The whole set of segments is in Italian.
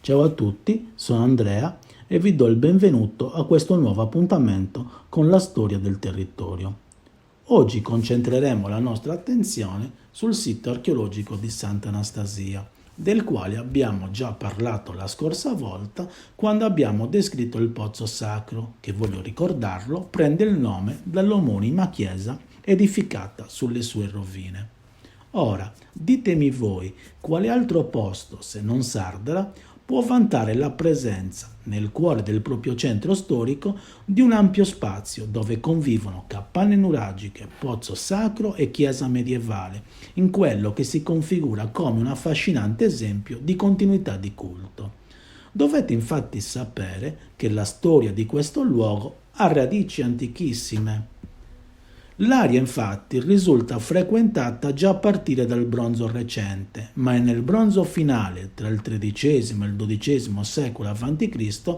Ciao a tutti, sono Andrea e vi do il benvenuto a questo nuovo appuntamento con la storia del territorio. Oggi concentreremo la nostra attenzione sul sito archeologico di Sant'Anastasia, del quale abbiamo già parlato la scorsa volta quando abbiamo descritto il Pozzo Sacro, che voglio ricordarlo prende il nome dall'omonima chiesa edificata sulle sue rovine. Ora, ditemi voi, quale altro posto, se non Sardara, può vantare la presenza, nel cuore del proprio centro storico, di un ampio spazio dove convivono capanne nuragiche, pozzo sacro e chiesa medievale, in quello che si configura come un affascinante esempio di continuità di culto. Dovete infatti sapere che la storia di questo luogo ha radici antichissime. L'area infatti risulta frequentata già a partire dal bronzo recente, ma è nel bronzo finale, tra il XIII e il XII secolo a.C.,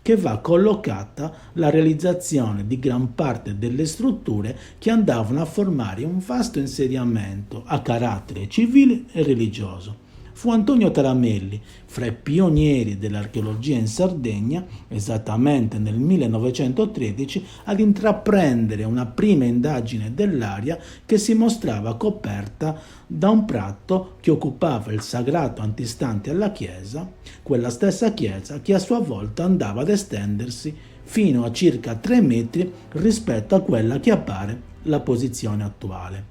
che va collocata la realizzazione di gran parte delle strutture che andavano a formare un vasto insediamento a carattere civile e religioso. Fu Antonio Taramelli, fra i pionieri dell'archeologia in Sardegna, esattamente nel 1913, ad intraprendere una prima indagine dell'area che si mostrava coperta da un prato che occupava il sagrato antistante alla chiesa, quella stessa chiesa che a sua volta andava ad estendersi fino a circa 3 metri rispetto a quella che appare la posizione attuale.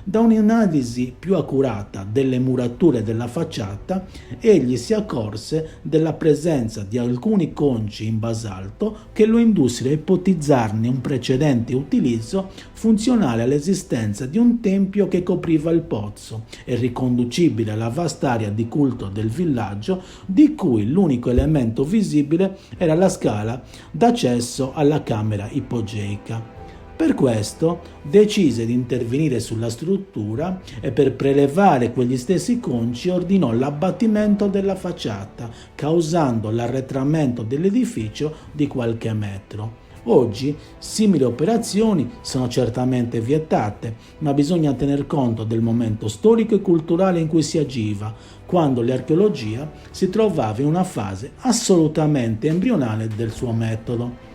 Da un'analisi più accurata delle murature della facciata, egli si accorse della presenza di alcuni conci in basalto che lo indussero a ipotizzarne un precedente utilizzo funzionale all'esistenza di un tempio che copriva il pozzo e riconducibile alla vasta area di culto del villaggio, di cui l'unico elemento visibile era la scala d'accesso alla camera ipogeica. Per questo decise di intervenire sulla struttura e per prelevare quegli stessi conci ordinò l'abbattimento della facciata, causando l'arretramento dell'edificio di qualche metro. Oggi simili operazioni sono certamente vietate, ma bisogna tener conto del momento storico e culturale in cui si agiva, quando l'archeologia si trovava in una fase assolutamente embrionale del suo metodo.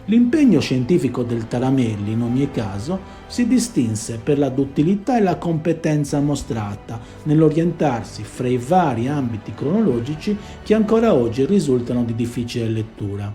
L'impegno scientifico del Taramelli, in ogni caso, si distinse per la duttilità e la competenza mostrata nell'orientarsi fra i vari ambiti cronologici che ancora oggi risultano di difficile lettura.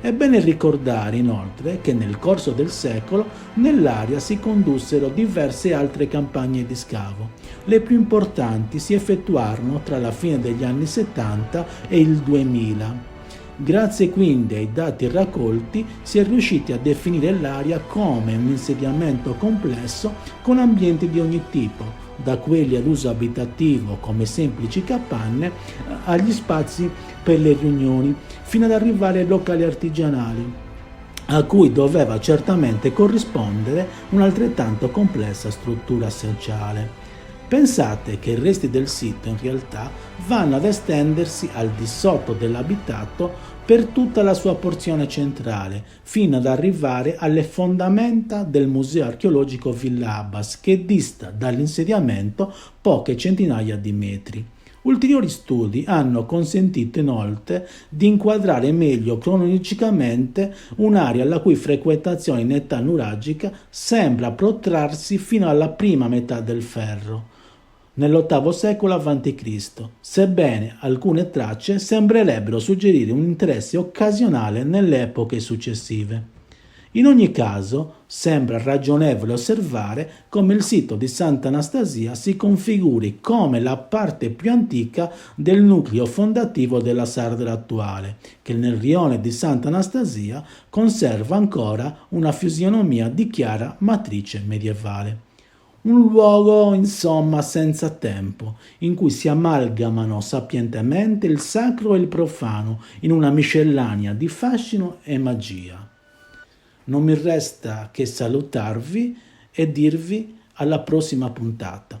È bene ricordare inoltre che nel corso del secolo nell'area si condussero diverse altre campagne di scavo. Le più importanti si effettuarono tra la fine degli anni 70 e il 2000. Grazie quindi ai dati raccolti si è riusciti a definire l'area come un insediamento complesso con ambienti di ogni tipo, da quelli ad uso abitativo come semplici capanne agli spazi per le riunioni, fino ad arrivare ai locali artigianali, a cui doveva certamente corrispondere un'altrettanto complessa struttura sociale. Pensate che i resti del sito in realtà vanno ad estendersi al di sotto dell'abitato per tutta la sua porzione centrale, fino ad arrivare alle fondamenta del Museo archeologico Villa Abbas, che dista dall'insediamento poche centinaia di metri. Ulteriori studi hanno consentito inoltre di inquadrare meglio cronologicamente un'area la cui frequentazione in età nuragica sembra protrarsi fino alla prima metà del ferro, nell'VIII secolo a.C., sebbene alcune tracce sembrerebbero suggerire un interesse occasionale nelle epoche successive. In ogni caso, sembra ragionevole osservare come il sito di Sant'Anastasia si configuri come la parte più antica del nucleo fondativo della Sardara attuale, che nel rione di Sant'Anastasia conserva ancora una fisionomia di chiara matrice medievale. Un luogo, insomma, senza tempo, in cui si amalgamano sapientemente il sacro e il profano in una miscellanea di fascino e magia. Non mi resta che salutarvi e dirvi alla prossima puntata.